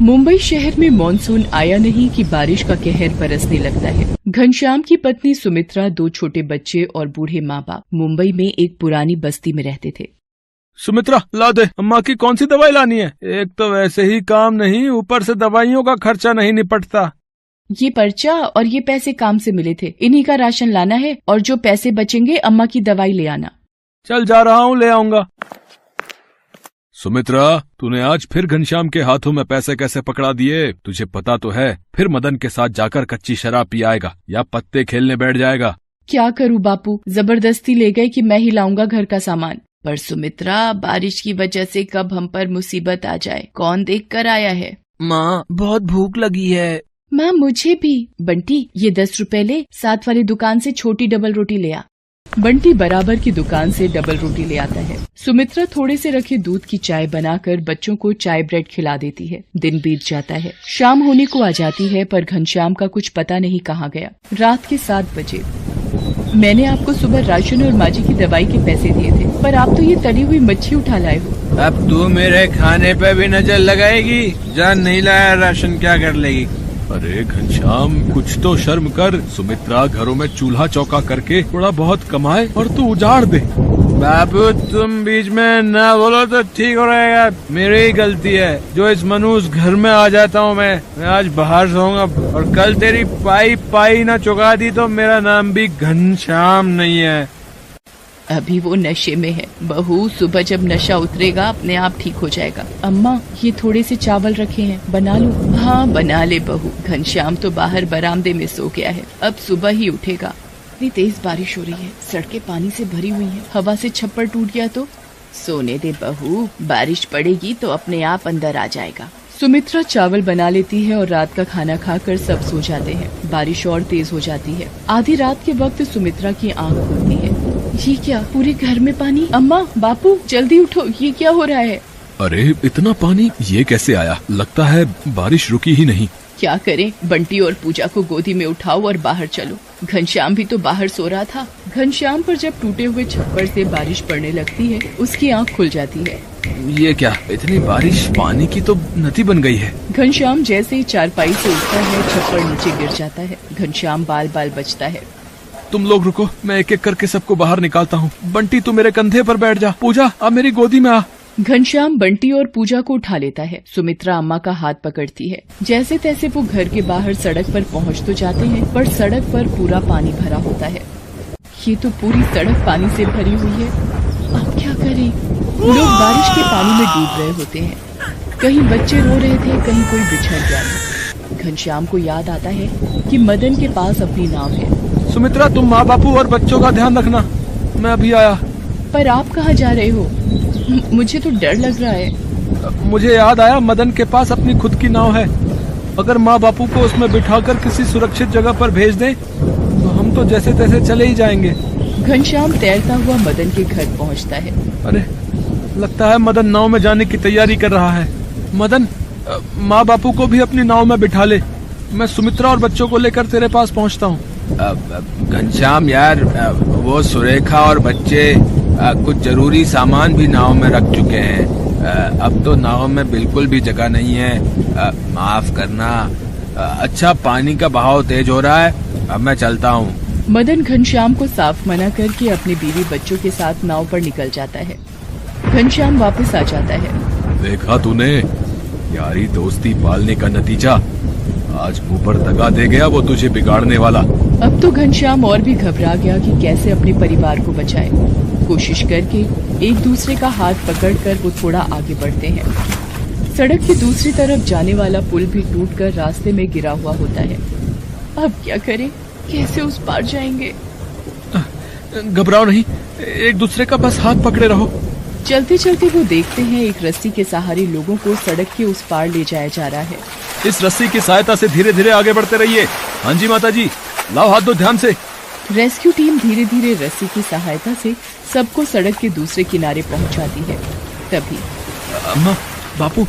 मुंबई शहर में मॉनसून आया नहीं कि बारिश का कहर बरसने लगता है। घनश्याम की पत्नी सुमित्रा, 2 छोटे बच्चे और बूढ़े माँ बाप मुंबई में एक पुरानी बस्ती में रहते थे। सुमित्रा, ला दे, अम्मा की कौन सी दवाई लानी है? एक तो वैसे ही काम नहीं, ऊपर से दवाइयों का खर्चा नहीं निपटता। ये पर्चा और ये पैसे काम से मिले थे, इन्हीं का राशन लाना है और जो पैसे बचेंगे अम्मा की दवाई ले आना। चल जा रहा हूँ, ले आऊंगा। सुमित्रा, तूने आज फिर घनश्याम के हाथों में पैसे कैसे पकड़ा दिए? तुझे पता तो है फिर मदन के साथ जाकर कच्ची शराब पी आएगा या पत्ते खेलने बैठ जाएगा। क्या करूँ बापू, जबरदस्ती ले गए कि मैं ही लाऊंगा घर का सामान। पर सुमित्रा, बारिश की वजह से कब हम पर मुसीबत आ जाए, कौन देख कर आया है। माँ, बहुत भूख लगी है। माँ, मुझे भी। बंटी, ये 10 रुपए ले, साथ वाली दुकान से छोटी डबल रोटी ले आ। बंटी बराबर की दुकान से डबल रोटी ले आता है। सुमित्रा थोड़े से रखे दूध की चाय बनाकर बच्चों को चाय ब्रेड खिला देती है। दिन बीत जाता है, शाम होने को आ जाती है, पर घनश्याम का कुछ पता नहीं कहाँ गया। रात के 7 बजे। मैंने आपको सुबह राशन और माजी की दवाई के पैसे दिए थे, पर आप तो ये तली हुई मच्छी उठा लाए हो। अब तू मेरे खाने पे भी नजर लगाएगी? जान नहीं लाया राशन, क्या कर लेगी? अरे घनश्याम, कुछ तो शर्म कर। सुमित्रा घरों में चूल्हा चौका करके थोड़ा बहुत कमाए और तू उजाड़ दे। बाबू, तुम बीच में ना बोलो तो ठीक हो रहेगा। मेरी ही गलती है जो इस मनुष्य घर में आ जाता हूँ। मैं आज बाहर सोऊंगा, और कल तेरी पाई ना चुका दी तो मेरा नाम भी घनश्याम नहीं है। अभी वो नशे में है। बहू, सुबह जब नशा उतरेगा अपने आप ठीक हो जाएगा। अम्मा, ये थोड़े से चावल रखे हैं, बना लूं? हाँ, बना ले बहू। घनश्याम तो बाहर बरामदे में सो गया है, अब सुबह ही उठेगा। इतनी तेज बारिश हो रही है, सड़कें पानी से भरी हुई हैं। हवा से छप्पर टूट गया तो? सोने दे बहू, बारिश पड़ेगी तो अपने आप अंदर आ जाएगा। सुमित्रा चावल बना लेती है और रात का खाना खाकर सब सो जाते हैं। बारिश और तेज हो जाती है। आधी रात के वक्त सुमित्रा की आंख खुलती है। ये क्या, पूरे घर में पानी? अम्मा, बापू, जल्दी उठो, ये क्या हो रहा है? अरे इतना पानी ये कैसे आया? लगता है बारिश रुकी ही नहीं। क्या करें, बंटी और पूजा को गोदी में उठाओ और बाहर चलो। घनश्याम भी तो बाहर सो रहा था। घनश्याम पर जब टूटे हुए छप्पर से बारिश पड़ने लगती है, उसकी आंख खुल जाती है। ये क्या, इतनी बारिश, पानी की तो नदी बन गई है। घनश्याम जैसे ही चारपाई से उठता है, छप्पर नीचे गिर जाता है। घनश्याम बाल बाल बचता है। तुम लोग रुको, मैं एक एक करके सबको बाहर निकालता हूँ। बंटी, तू मेरे कंधे पर बैठ जा। पूजा, अब मेरी गोदी में आ। घनश्याम बंटी और पूजा को उठा लेता है। सुमित्रा अम्मा का हाथ पकड़ती है। जैसे तैसे वो घर के बाहर सड़क पर पहुंच तो जाते हैं, पर सड़क पर पूरा पानी भरा होता है। ये तो पूरी सड़क पानी से भरी हुई है। अब क्या करें? लोग बारिश के पानी में डूब रहे होते हैं। कहीं बच्चे रो रहे थे, कहीं कोई बिछड़ गया। घनश्याम को याद आता है कि मदन के पास अपनी नाव है। सुमित्रा, तुम माँ बापू और बच्चों का ध्यान रखना, मैं अभी आया। पर आप कहाँ जा रहे हो? मुझे तो डर लग रहा है। मुझे याद आया, मदन के पास अपनी खुद की नाव है। अगर माँ बापू को उसमें बिठाकर किसी सुरक्षित जगह पर भेज दें, तो हम तो जैसे तैसे चले ही जाएंगे। घनश्याम तैरता हुआ मदन के घर पहुंचता है। अरे, लगता है मदन नाव में जाने की तैयारी कर रहा है। मदन, माँ बापू को भी अपनी नाव में बिठा ले। मैं सुमित्रा और बच्चों को लेकर तेरे पास पहुँचता हूँ। घनश्याम यार, वो सुरेखा और बच्चे कुछ जरूरी सामान भी नाव में रख चुके हैं। अब तो नाव में बिल्कुल भी जगह नहीं है। माफ करना। अच्छा, पानी का बहाव तेज हो रहा है, अब मैं चलता हूँ। मदन घनश्याम को साफ मना करके अपने बीवी बच्चों के साथ नाव पर निकल जाता है। घनश्याम वापस आ जाता है। देखा तूने, यारी दोस्ती पालने का नतीजा। आज मुंह पर दगा दे गया वो तुझे बिगाड़ने वाला। अब तो घनश्याम और भी घबरा गया कि कैसे अपने परिवार को बचाए। कोशिश करके एक दूसरे का हाथ पकड़कर वो थोड़ा आगे बढ़ते हैं। सड़क की दूसरी तरफ जाने वाला पुल भी टूटकर रास्ते में गिरा हुआ होता है। अब क्या करें, कैसे उस पार जाएंगे? घबराओ नहीं, एक दूसरे का बस हाथ पकड़े रहो। चलते चलते वो देखते हैं एक रस्सी के सहारे लोगों को सड़क के उस पार ले जाया जा रहा है। इस रस्सी की सहायता से धीरे धीरे आगे बढ़ते रहिए। हाँ जी माता जी, लाओ हाथ दो ध्यान से। रेस्क्यू टीम धीरे धीरे रस्सी की सहायता से सबको सड़क के दूसरे किनारे पहुंचाती है। तभी अम्मा, बापू,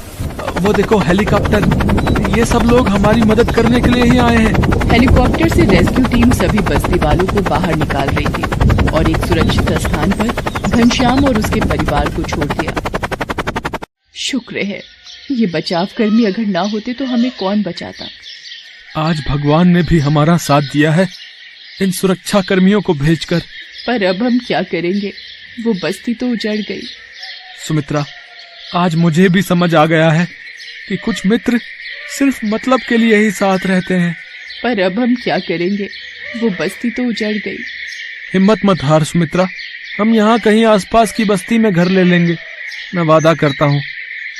वो देखो हेलीकॉप्टर। ये सब लोग हमारी मदद करने के लिए ही आए हैं। हेलीकॉप्टर से रेस्क्यू टीम सभी बस्ती वालों को बाहर निकाल रही थी और एक सुरक्षित स्थान पर घनश्याम और उसके परिवार को छोड़ दिया। शुक्र है ये बचाव कर्मी अगर ना होते तो हमें कौन बचाता। आज भगवान ने भी हमारा साथ दिया है इन सुरक्षा कर्मियों को भेजकर। पर अब हम क्या करेंगे, वो बस्ती तो उजड़ गई। सुमित्रा, आज मुझे भी समझ आ गया है कि कुछ मित्र सिर्फ मतलब के लिए ही साथ रहते हैं। पर अब हम क्या करेंगे, वो बस्ती तो उजड़ गई। हिम्मत मत हार सुमित्रा, हम यहाँ कहीं आसपास की बस्ती में घर ले लेंगे। मैं वादा करता हूँ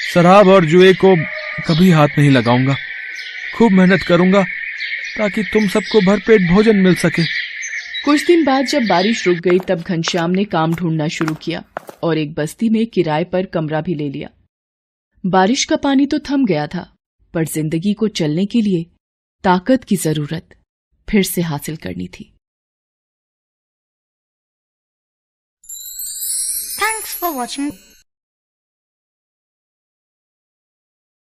शराब और जुए को कभी हाथ नहीं लगाऊंगा। खूब मेहनत करूंगा ताकि तुम सबको भरपेट भोजन मिल सके। कुछ दिन बाद जब बारिश रुक गई तब घनश्याम ने काम ढूंढना शुरू किया और एक बस्ती में किराए पर कमरा भी ले लिया। बारिश का पानी तो थम गया था, पर जिंदगी को चलने के लिए ताकत की जरूरत फिर से हासिल करनी थी। Thanks for watching.